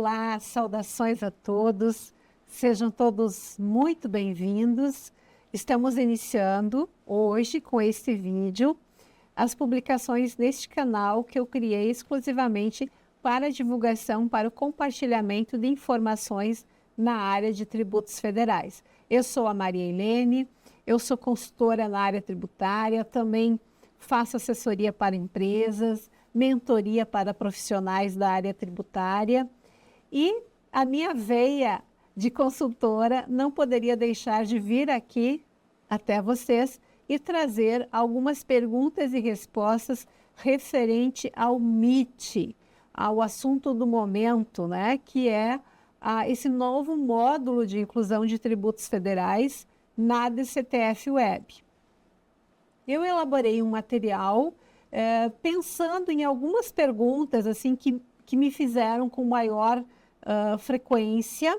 Olá, saudações a todos, sejam todos muito bem-vindos. Estamos iniciando hoje com este vídeo as publicações neste canal que eu criei exclusivamente para divulgação, para o compartilhamento de informações na área de tributos federais. Eu sou a Maria Helene, eu sou consultora na área tributária, também faço assessoria para empresas, mentoria para profissionais da área tributária e a minha veia de consultora não poderia deixar de vir aqui até vocês e trazer algumas perguntas e respostas referente ao MIT, ao assunto do momento, né, que é esse novo módulo de inclusão de tributos federais na DCTF Web. Eu elaborei um material pensando em algumas perguntas assim que me fizeram com maior frequência,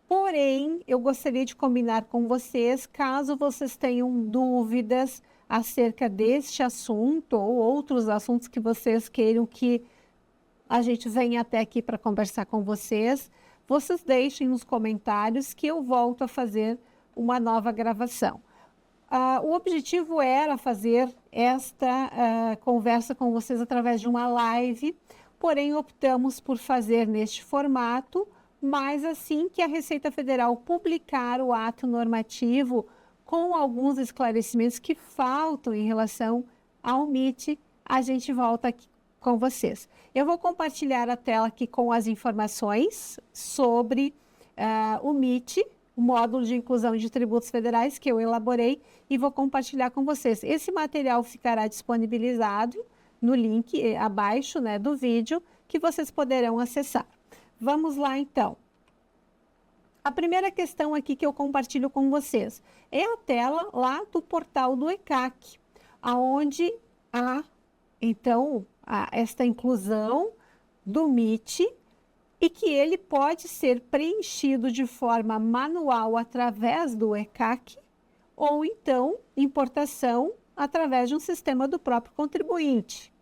porém eu gostaria de combinar com vocês, caso vocês tenham dúvidas acerca deste assunto ou outros assuntos que vocês queiram que a gente venha até aqui para conversar com vocês, vocês deixem nos comentários que eu volto a fazer uma nova gravação. O objetivo era fazer esta conversa com vocês através de uma live, porém optamos por fazer neste formato, mas assim que a Receita Federal publicar o ato normativo com alguns esclarecimentos que faltam em relação ao MIT, a gente volta aqui com vocês. Eu vou compartilhar a tela aqui com as informações sobre o MIT, o módulo de inclusão de tributos federais que eu elaborei e vou compartilhar com vocês. Esse material ficará disponibilizado no link abaixo, né, do vídeo, que vocês poderão acessar. Vamos lá, então. A primeira questão aqui que eu compartilho com vocês é a tela lá do portal do ECAC, onde há, então, esta inclusão do MIT, e que ele pode ser preenchido de forma manual através do ECAC ou então importação através de um sistema do próprio contribuinte,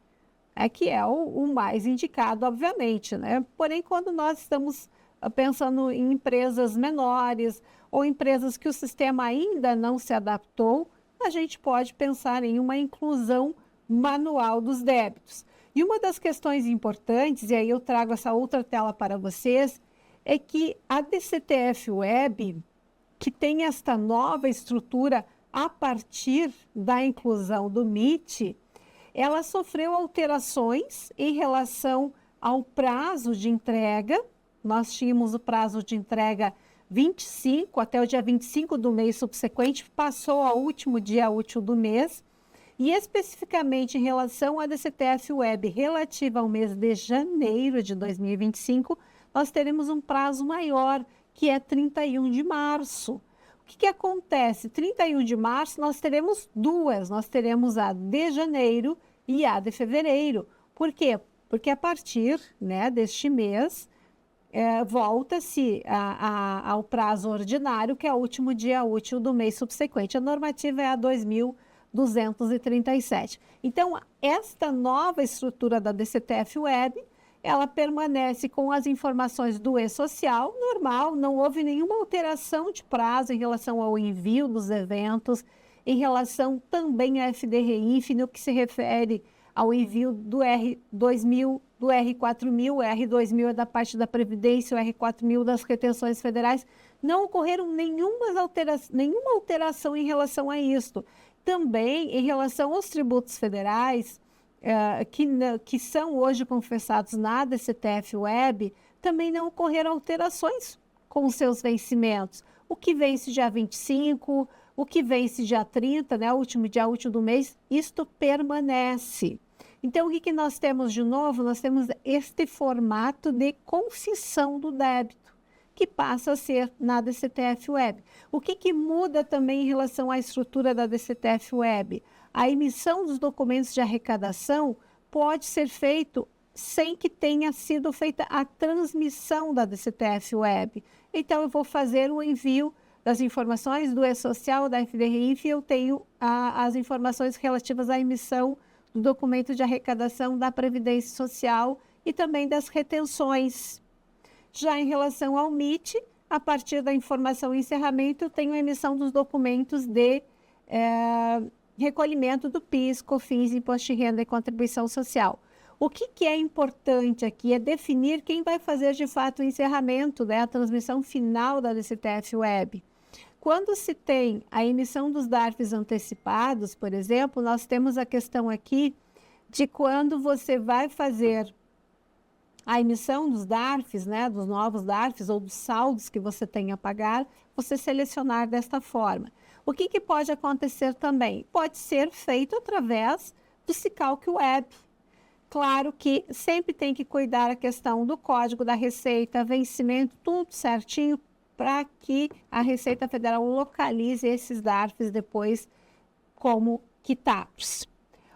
que é o mais indicado, obviamente, né? Porém, quando nós estamos pensando em empresas menores ou empresas que o sistema ainda não se adaptou, a gente pode pensar em uma inclusão manual dos débitos. E uma das questões importantes, e aí eu trago essa outra tela para vocês, é que a DCTF Web, que tem esta nova estrutura a partir da inclusão do MIT, ela sofreu alterações em relação ao prazo de entrega. Nós tínhamos o prazo de entrega 25, até o dia 25 do mês subsequente, passou ao último dia útil do mês. E especificamente em relação à DCTF Web relativa ao mês de janeiro de 2025, nós teremos um prazo maior, que é 31 de março. O que acontece? 31 de março nós teremos duas, nós teremos a de janeiro e a de fevereiro. Por quê? Porque a partir, né, deste mês, volta-se ao prazo ordinário, que é o último dia útil do mês subsequente. A normativa é a 2237. Então, esta nova estrutura da DCTF Web, ela permanece com as informações do e-social normal, não houve nenhuma alteração de prazo em relação ao envio dos eventos, em relação também à FDRINF, no que se refere ao envio do R2000, do R4000, o R2000 é da parte da Previdência, o R4000 das retenções federais, não ocorreram nenhuma alteração em relação a isto. Também, em relação aos tributos federais, que são hoje confessados na DCTF Web, também não ocorreram alterações com os seus vencimentos. O que vence dia 25, o que vence dia 30, né, o último dia útil do mês, isto permanece. Então, o que nós temos de novo? Nós temos este formato de concessão do débito, que passa a ser na DCTF Web. O que muda também em relação à estrutura da DCTF Web? A emissão dos documentos de arrecadação pode ser feito sem que tenha sido feita a transmissão da DCTF Web. Então, eu vou fazer o envio das informações do e-social, da FDRINF, e eu tenho as informações relativas à emissão do documento de arrecadação da Previdência Social e também das retenções. Já em relação ao MIT, a partir da informação e encerramento, eu tenho a emissão dos documentos de recolhimento do PIS, COFINS, Imposto de Renda e Contribuição Social. O que é importante aqui é definir quem vai fazer de fato o encerramento, né, a transmissão final da DCTF Web. Quando se tem a emissão dos DARFs antecipados, por exemplo, nós temos a questão aqui de quando você vai fazer a emissão dos DARFs, né, dos novos DARFs ou dos saldos que você tem a pagar, você selecionar desta forma. O que pode acontecer também? Pode ser feito através do Sicalc Web. Claro que sempre tem que cuidar a questão do código da Receita, vencimento, tudo certinho, para que a Receita Federal localize esses DARFs depois como quitados.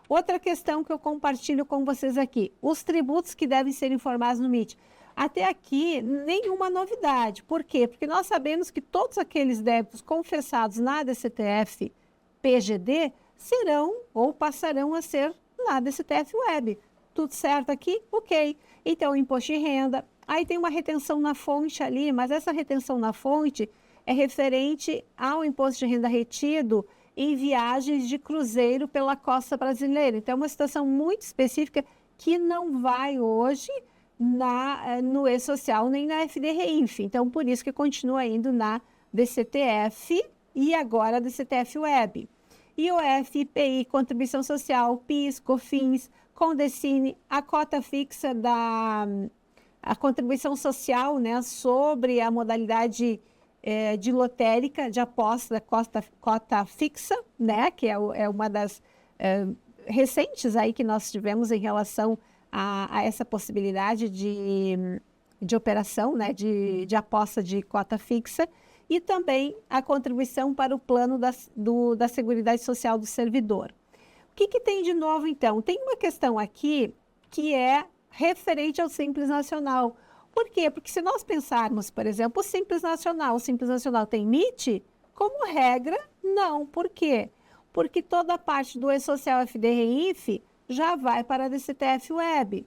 Outra questão que eu compartilho com vocês aqui, os tributos que devem ser informados no MIT. Até aqui, nenhuma novidade. Por quê? Porque nós sabemos que todos aqueles débitos confessados na DCTF PGD serão ou passarão a ser na DCTF Web. Tudo certo aqui? Ok. Então, imposto de renda. Aí tem uma retenção na fonte ali, mas essa retenção na fonte é referente ao imposto de renda retido em viagens de cruzeiro pela costa brasileira. Então, é uma situação muito específica que não vai hoje no E-Social nem na FDREINF. Então, por isso que continua indo na DCTF e agora a DCTF Web. IOF, IPI, Contribuição Social, PIS, COFINS, Condecine, a cota fixa a contribuição social, né, sobre a modalidade de lotérica, de aposta da cota fixa, né, que é uma das recentes aí que nós tivemos em relação a essa possibilidade de operação, né, de aposta de cota fixa, e também a contribuição para o plano da Seguridade Social do servidor. O que tem de novo, então? Tem uma questão aqui que é referente ao Simples Nacional. Por quê? Porque se nós pensarmos, por exemplo, o Simples Nacional tem MIT? Como regra, não. Por quê? Porque toda a parte do E-Social FDREINF já vai para a DCTF Web.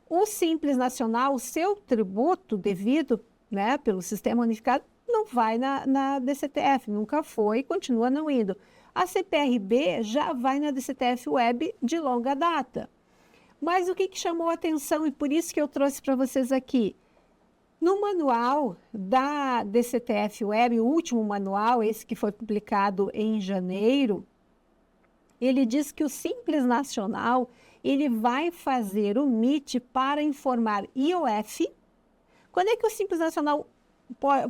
O Simples Nacional, o seu tributo devido, né, pelo Sistema Unificado, não vai na DCTF, nunca foi e continua não indo. A CPRB já vai na DCTF Web de longa data. Mas o que chamou a atenção, e por isso que eu trouxe para vocês aqui, no manual da DCTF Web, o último manual, esse que foi publicado em janeiro, ele diz que o Simples Nacional, ele vai fazer o MIT para informar IOF. Quando é que o Simples Nacional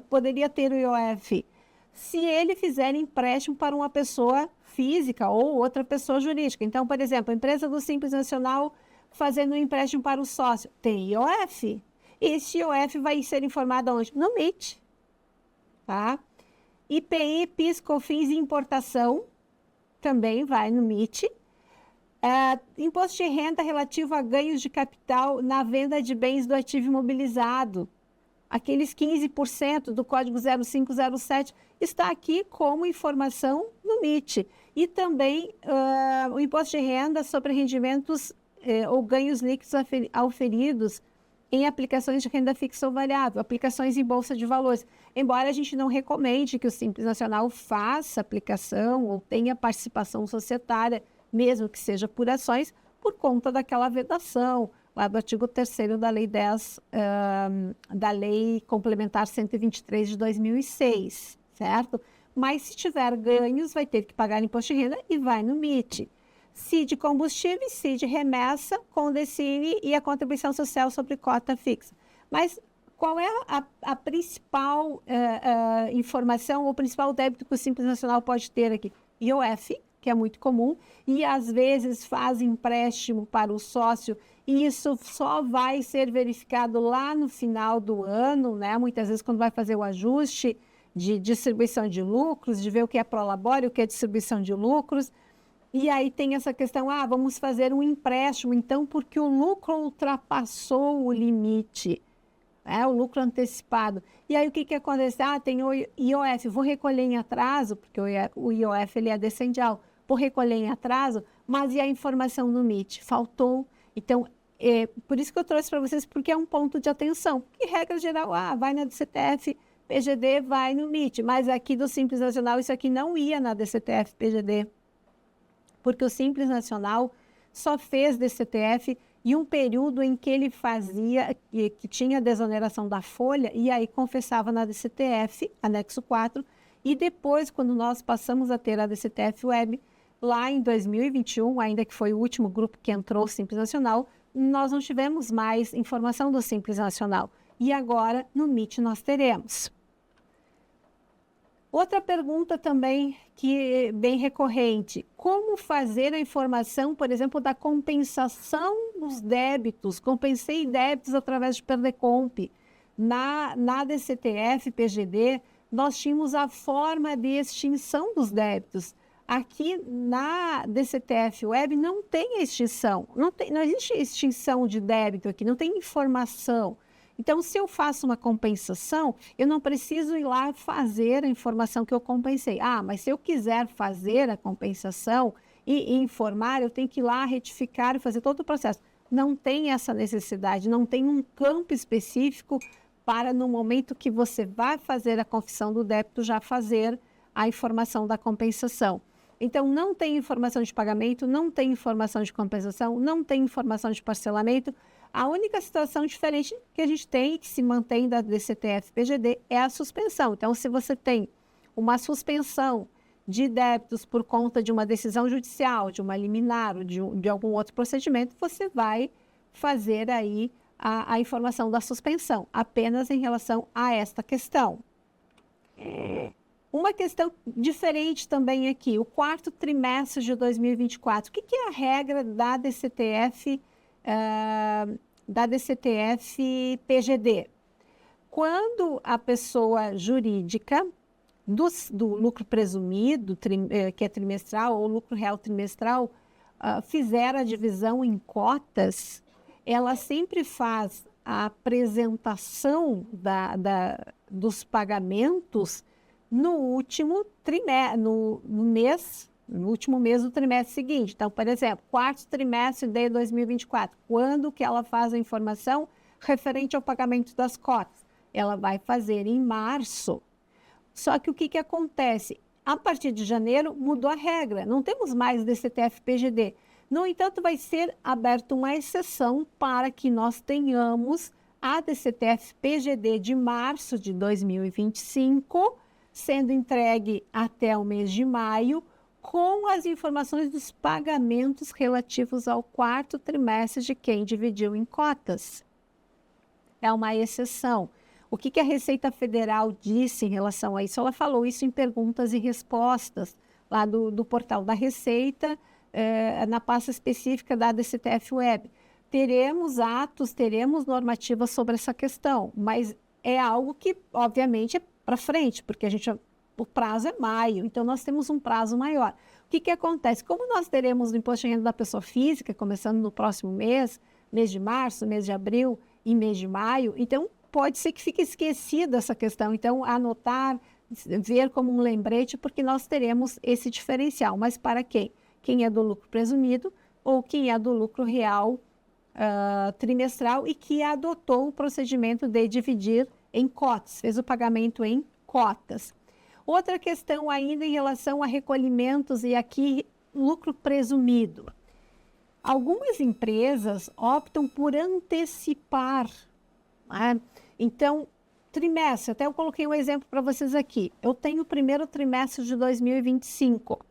poderia ter o IOF? Se ele fizer empréstimo para uma pessoa física ou outra pessoa jurídica. Então, por exemplo, a empresa do Simples Nacional fazendo um empréstimo para o sócio, tem IOF. Esse IOF vai ser informado onde? No MIT. Tá? IPI, PIS, COFINS e importação também vai no MIT. Imposto de renda relativo a ganhos de capital na venda de bens do ativo imobilizado. Aqueles 15% do código 0507 está aqui como informação no MIT. E também o imposto de renda sobre rendimentos ou ganhos líquidos auferidos em aplicações de renda fixa ou variável, aplicações em bolsa de valores. Embora a gente não recomende que o Simples Nacional faça aplicação ou tenha participação societária, mesmo que seja por ações, por conta daquela vedação, lá do artigo 3º da Lei 10, da Lei Complementar 123 de 2006, certo? Mas se tiver ganhos, vai ter que pagar imposto de renda e vai no MIT. CID combustível, CID remessa, Condecine e a contribuição social sobre cota fixa. Mas qual é a principal informação, ou o principal débito que o Simples Nacional pode ter aqui? IOF, que é muito comum, e às vezes faz empréstimo para o sócio, e isso só vai ser verificado lá no final do ano, né? Muitas vezes quando vai fazer o ajuste de distribuição de lucros, de ver o que é prolabore, o que é distribuição de lucros. E aí tem essa questão, vamos fazer um empréstimo, então, porque o lucro ultrapassou o limite, o lucro antecipado. E aí o que acontece? Tem o IOF, vou recolher em atraso, porque o IOF ele é descendial, vou recolher em atraso, mas e a informação no MIT? Faltou. Então, Por isso que eu trouxe para vocês, porque é um ponto de atenção. Que regra geral, vai na DCTF, PGD, vai no MIT. Mas aqui do Simples Nacional, isso aqui não ia na DCTF, PGD. Porque o Simples Nacional só fez DCTF em um período em que ele fazia, que tinha desoneração da folha, e aí confessava na DCTF, anexo 4, e depois, quando nós passamos a ter a DCTF Web, lá em 2021, ainda que foi o último grupo que entrou o Simples Nacional, nós não tivemos mais informação do Simples Nacional. E agora, no MIT, nós teremos. Outra pergunta também que é bem recorrente, como fazer a informação, por exemplo, da compensação dos débitos? Compensei débitos através de Perdecomp. Na DCTF, PGD, nós tínhamos a forma de extinção dos débitos. Aqui na DCTF Web não tem extinção, não existe extinção de débito aqui, não tem informação. Então, se eu faço uma compensação, eu não preciso ir lá fazer a informação que eu compensei. Mas se eu quiser fazer a compensação e informar, eu tenho que ir lá retificar e fazer todo o processo. Não tem essa necessidade, não tem um campo específico para, no momento que você vai fazer a confissão do débito, já fazer a informação da compensação. Então, não tem informação de pagamento, não tem informação de compensação, não tem informação de parcelamento. A única situação diferente que a gente tem, que se mantém da DCTF-PGD, é a suspensão. Então, se você tem uma suspensão de débitos por conta de uma decisão judicial, de uma liminar ou de algum outro procedimento, você vai fazer aí a informação da suspensão, apenas em relação a esta questão. Uma questão diferente também aqui, o quarto trimestre de 2024. O que é a regra da DCTF PGD? Quando a pessoa jurídica do lucro presumido, que é trimestral, ou lucro real trimestral, fizer a divisão em cotas, ela sempre faz a apresentação dos pagamentos no último trimestre, no último mês do trimestre seguinte. Então, por exemplo, quarto trimestre de 2024, quando que ela faz a informação referente ao pagamento das cotas? Ela vai fazer em março. Só que o que acontece? A partir de janeiro mudou a regra, não temos mais DCTF-PGD. No entanto, vai ser aberta uma exceção para que nós tenhamos a DCTF-PGD de março de 2025, sendo entregue até o mês de maio, com as informações dos pagamentos relativos ao quarto trimestre de quem dividiu em cotas. É uma exceção. O que a Receita Federal disse em relação a isso? Ela falou isso em perguntas e respostas, lá do portal da Receita, na pasta específica da DCTF Web. Teremos atos, teremos normativas sobre essa questão, mas é algo que, obviamente, é para frente, porque o prazo é maio, então nós temos um prazo maior. O que acontece? Como nós teremos o imposto de renda da pessoa física, começando no próximo mês de março, mês de abril e mês de maio, então pode ser que fique esquecida essa questão. Então, anotar, ver como um lembrete, porque nós teremos esse diferencial. Mas para quem? Quem é do lucro presumido ou quem é do lucro real trimestral e que adotou o procedimento de dividir em cotas, fez o pagamento em cotas. Outra questão ainda em relação a recolhimentos e aqui lucro presumido. Algumas empresas optam por antecipar, né? Então, trimestre, até eu coloquei um exemplo para vocês aqui. Eu tenho o primeiro trimestre de 2025.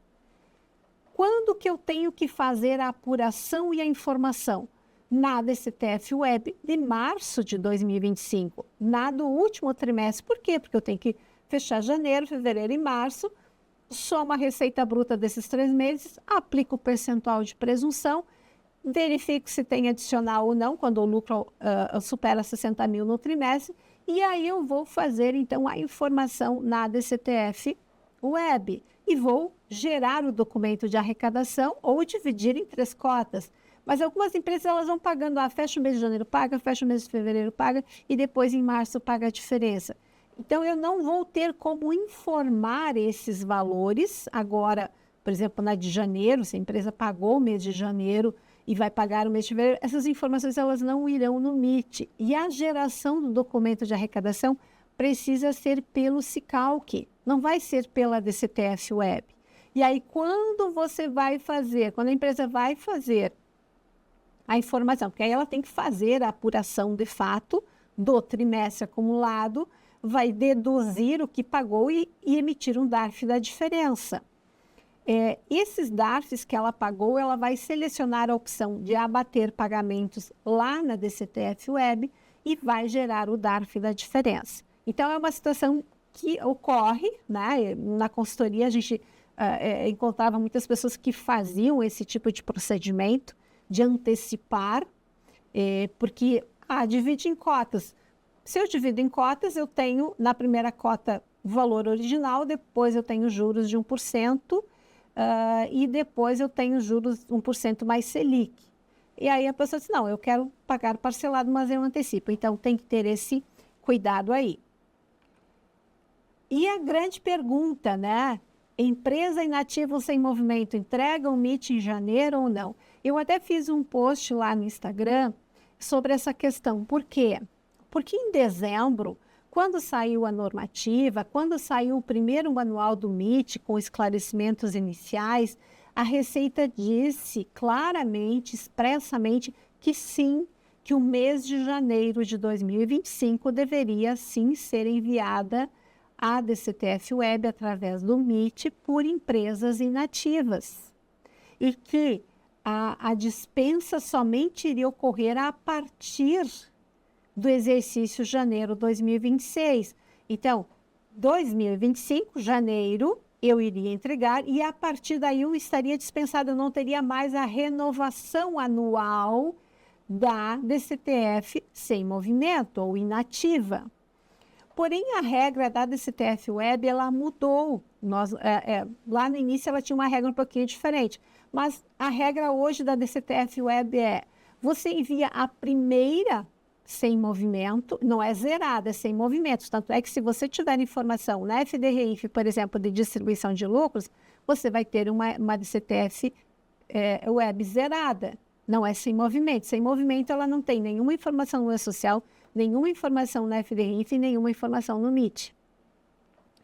Quando que eu tenho que fazer a apuração e a informação? Na DCTF Web de março de 2025, na do último trimestre. Por quê? Porque eu tenho que fechar janeiro, fevereiro e março, soma a receita bruta desses 3 meses, aplico o percentual de presunção, verifico se tem adicional ou não, quando o lucro supera 60 mil no trimestre, e aí eu vou fazer, então, a informação na DCTF Web e vou gerar o documento de arrecadação ou dividir em 3 cotas. Mas algumas empresas elas vão pagando, fecha o mês de janeiro, paga, fecha o mês de fevereiro, paga, e depois em março paga a diferença. Então, eu não vou ter como informar esses valores agora, por exemplo, na de janeiro, se a empresa pagou o mês de janeiro e vai pagar o mês de fevereiro, essas informações elas não irão no MIT. E a geração do documento de arrecadação precisa ser pelo SICALC, não vai ser pela DCTF Web. E aí, quando a empresa vai fazer a informação, porque aí ela tem que fazer a apuração de fato do trimestre acumulado, vai deduzir o que pagou e emitir um DARF da diferença. Esses DARFs que ela pagou, ela vai selecionar a opção de abater pagamentos lá na DCTF Web e vai gerar o DARF da diferença. Então, é uma situação que ocorre, né? Na consultoria, a gente encontrava muitas pessoas que faziam esse tipo de procedimento de antecipar, porque divide em cotas. Se eu divido em cotas, eu tenho na primeira cota o valor original, depois eu tenho juros de 1%, e depois eu tenho juros 1% mais Selic. E aí a pessoa diz, não, eu quero pagar parcelado, mas eu antecipo. Então, tem que ter esse cuidado aí. E a grande pergunta, né? Empresa inativa ou sem movimento, entrega o MIT em janeiro ou não? Eu até fiz um post lá no Instagram sobre essa questão. Por quê? Porque em dezembro, quando saiu a normativa, quando saiu o primeiro manual do MIT com esclarecimentos iniciais, a Receita disse claramente, expressamente, que sim, que o mês de janeiro de 2025 deveria sim ser enviada à DCTF Web através do MIT por empresas inativas. E que a dispensa somente iria ocorrer a partir do exercício janeiro 2026. Então, 2025, janeiro, eu iria entregar e a partir daí eu estaria dispensado, eu não teria mais a renovação anual da DCTF sem movimento ou inativa. Porém, a regra da DCTF Web, ela mudou. Lá no início, ela tinha uma regra um pouquinho diferente. Mas a regra hoje da DCTF Web você envia a primeira sem movimento, não é zerada, é sem movimento. Tanto é que se você tiver informação na FDRIF, por exemplo, de distribuição de lucros, você vai ter uma DCTF Web zerada. Não é sem movimento. Sem movimento, ela não tem nenhuma informação no E-Social, nenhuma informação na FDRIF e nenhuma informação no MIT.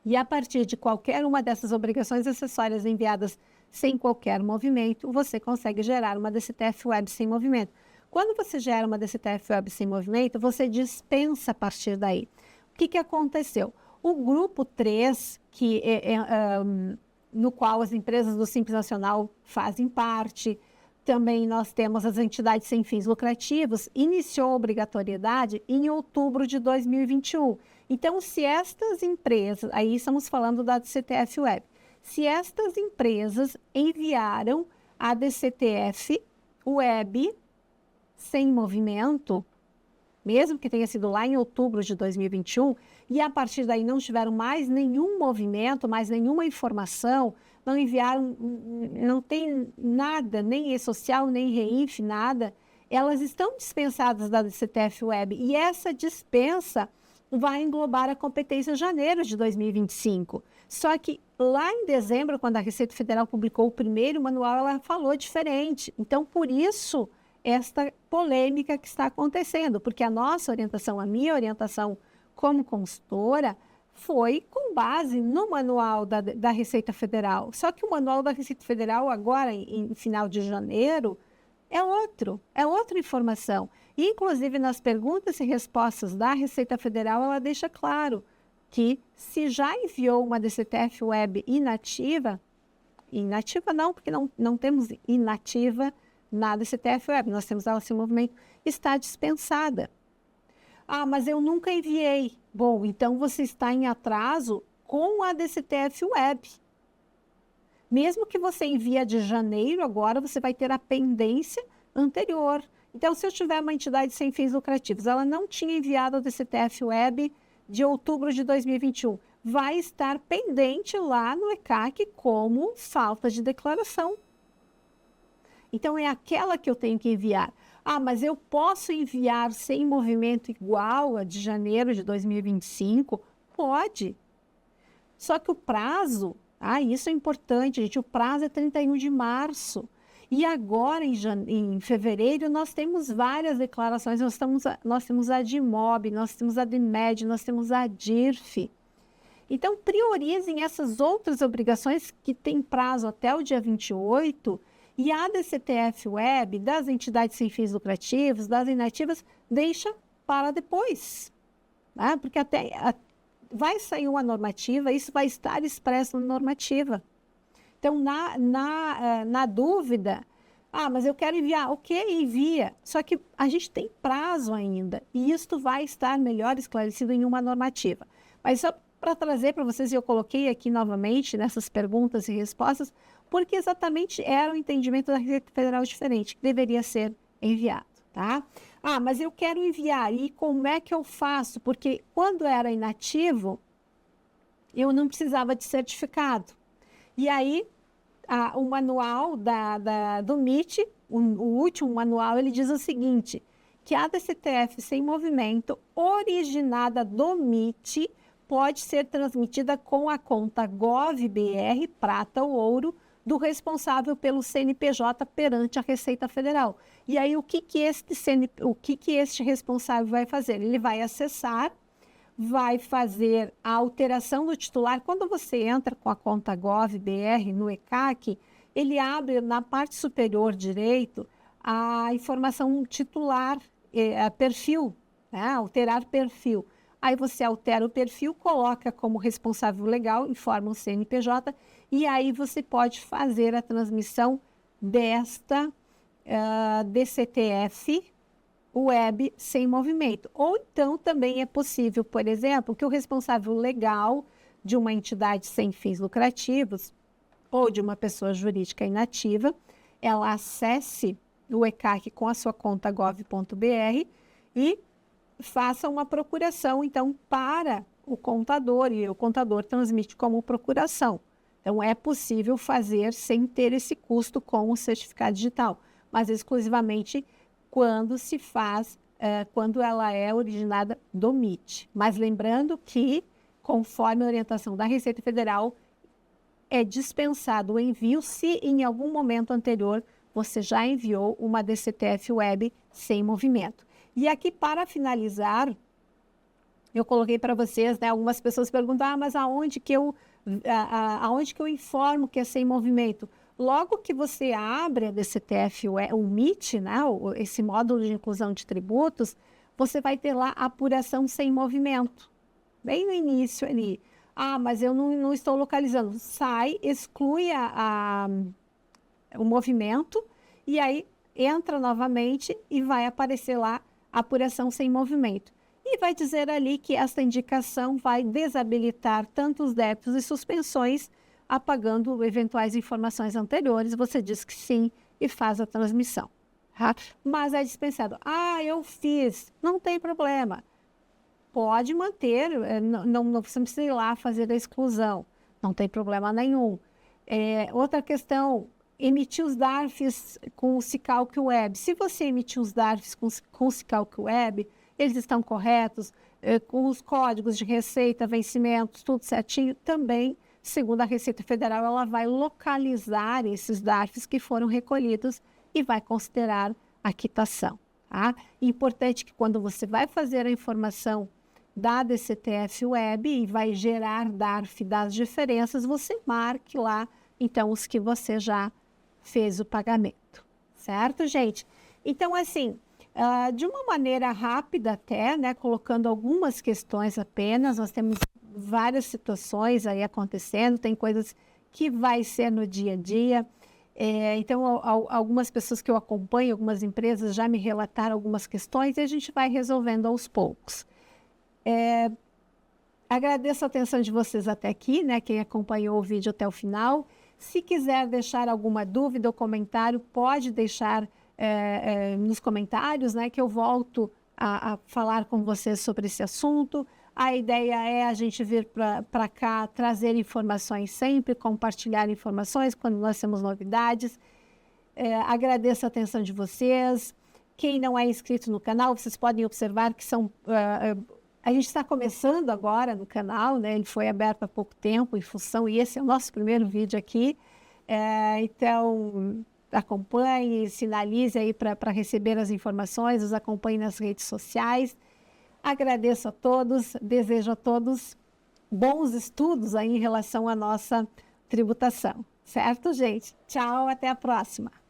E a partir de qualquer uma dessas obrigações acessórias enviadas sem qualquer movimento, você consegue gerar uma DCTF Web sem movimento. Quando você gera uma DCTF Web sem movimento, você dispensa a partir daí. O que aconteceu? O grupo 3, no qual as empresas do Simples Nacional fazem parte, também nós temos as entidades sem fins lucrativos, iniciou a obrigatoriedade em outubro de 2021. Então, se estas empresas, aí estamos falando da DCTF Web, se estas empresas enviaram a DCTF Web sem movimento, mesmo que tenha sido lá em outubro de 2021, e a partir daí não tiveram mais nenhum movimento, mais nenhuma informação, não enviaram, não tem nada, nem E-Social, nem REINF, nada, elas estão dispensadas da DCTF Web. E essa dispensa vai englobar a competência janeiro de 2025. Só que lá em dezembro, quando a Receita Federal publicou o primeiro manual, ela falou diferente. Então, por isso, esta polêmica que está acontecendo, porque a nossa orientação, a minha orientação como consultora, foi com base no manual da Receita Federal. Só que o manual da Receita Federal, agora, em final de janeiro, é outra informação. E, inclusive, nas perguntas e respostas da Receita Federal, ela deixa claro que se já enviou uma DCTF Web inativa não, porque não temos inativa na DCTF Web, nós temos ela sem movimento, está dispensada. Ah, mas eu nunca enviei. Bom, então você está em atraso com a DCTF Web. Mesmo que você envie de janeiro, agora você vai ter a pendência anterior. Então, se eu tiver uma entidade sem fins lucrativos, ela não tinha enviado a DCTF Web de outubro de 2021, vai estar pendente lá no ECAC como falta de declaração. Então, é aquela que eu tenho que enviar. Ah, mas eu posso enviar sem movimento igual a de janeiro de 2025? Pode. Só que o prazo, isso é importante, gente, o prazo é 31 de março. E agora, em fevereiro, nós temos várias declarações, nós temos a DIMOB, nós temos a DIMED, nós temos a DIRF. Então, priorizem essas outras obrigações que têm prazo até o dia 28, e a DCTF Web, das entidades sem fins lucrativos, das inativas, deixa para depois, né? Porque vai sair uma normativa, isso vai estar expresso na normativa. Então, na dúvida, mas eu quero enviar, ok, envia. Só que a gente tem prazo ainda, e isto vai estar melhor esclarecido em uma normativa. Mas só para trazer para vocês, e eu coloquei aqui novamente nessas perguntas e respostas, porque exatamente era o entendimento da Receita Federal diferente, que deveria ser enviado, tá? Mas eu quero enviar, e como é que eu faço? Porque quando era inativo, eu não precisava de certificado. E aí, o manual do MIT, o último manual, ele diz o seguinte, que a DCTF sem movimento, originada do MIT, pode ser transmitida com a conta GovBR, prata ou ouro, do responsável pelo CNPJ perante a Receita Federal. E aí, o que este responsável vai fazer? Ele vai acessar, vai fazer a alteração do titular. Quando você entra com a conta GovBR no ECAC, ele abre na parte superior direito a informação titular, perfil, né? Alterar perfil. Aí você altera o perfil, coloca como responsável legal, informa o CNPJ, e aí você pode fazer a transmissão desta DCTF Web sem movimento. Ou então também é possível, por exemplo, que o responsável legal de uma entidade sem fins lucrativos ou de uma pessoa jurídica inativa, ela acesse o ECAC com a sua conta gov.br e faça uma procuração, então, para o contador, e o contador transmite como procuração. Então, é possível fazer sem ter esse custo com o certificado digital, mas exclusivamente quando se faz, quando ela é originada do MIT. Mas lembrando que, conforme a orientação da Receita Federal, é dispensado o envio se em algum momento anterior você já enviou uma DCTF Web sem movimento. E aqui, para finalizar, eu coloquei para vocês, né, algumas pessoas perguntam, mas aonde que eu informo que é sem movimento? Logo que você abre a DCTF, o MIT, né, esse módulo de inclusão de tributos, você vai ter lá a apuração sem movimento. Bem no início ali. Mas eu não estou localizando. Sai, exclui o movimento e aí entra novamente e vai aparecer lá a apuração sem movimento. E vai dizer ali que esta indicação vai desabilitar tanto os débitos e suspensões, apagando eventuais informações anteriores. Você diz que sim e faz a transmissão. Tá? Mas é dispensado. Eu fiz. Não tem problema. Pode manter, você não precisa ir lá fazer a exclusão. Não tem problema nenhum. Outra questão, emitir os DARFs com o SICALC Web. Se você emitir os DARFs com o SICALC Web, eles estão corretos, com os códigos de receita, vencimentos, tudo certinho, também, segundo a Receita Federal, ela vai localizar esses DARFs que foram recolhidos e vai considerar a quitação. Tá? Importante que quando você vai fazer a informação da DCTF Web e vai gerar DARF das diferenças, você marque lá, então, os que você já fez o pagamento. Certo, gente? Então, assim, de uma maneira rápida até, né, colocando algumas questões apenas, nós temos várias situações aí acontecendo, tem coisas que vai ser no dia a dia. Então, algumas pessoas que eu acompanho, algumas empresas já me relataram algumas questões e a gente vai resolvendo aos poucos. Agradeço a atenção de vocês até aqui, né? Quem acompanhou o vídeo até o final. Se quiser deixar alguma dúvida ou comentário, pode deixar nos comentários, né? Que eu volto a falar com vocês sobre esse assunto. A ideia é a gente vir para cá, trazer informações sempre, compartilhar informações quando nós temos novidades. Agradeço a atenção de vocês. Quem não é inscrito no canal, vocês podem observar que são... a gente está começando agora no canal, né? Ele foi aberto há pouco tempo em função, e esse é o nosso primeiro vídeo aqui. Então, acompanhe, sinalize aí para receber as informações, nos acompanhe nas redes sociais. Agradeço a todos, desejo a todos bons estudos aí em relação à nossa tributação. Certo, gente? Tchau, até a próxima.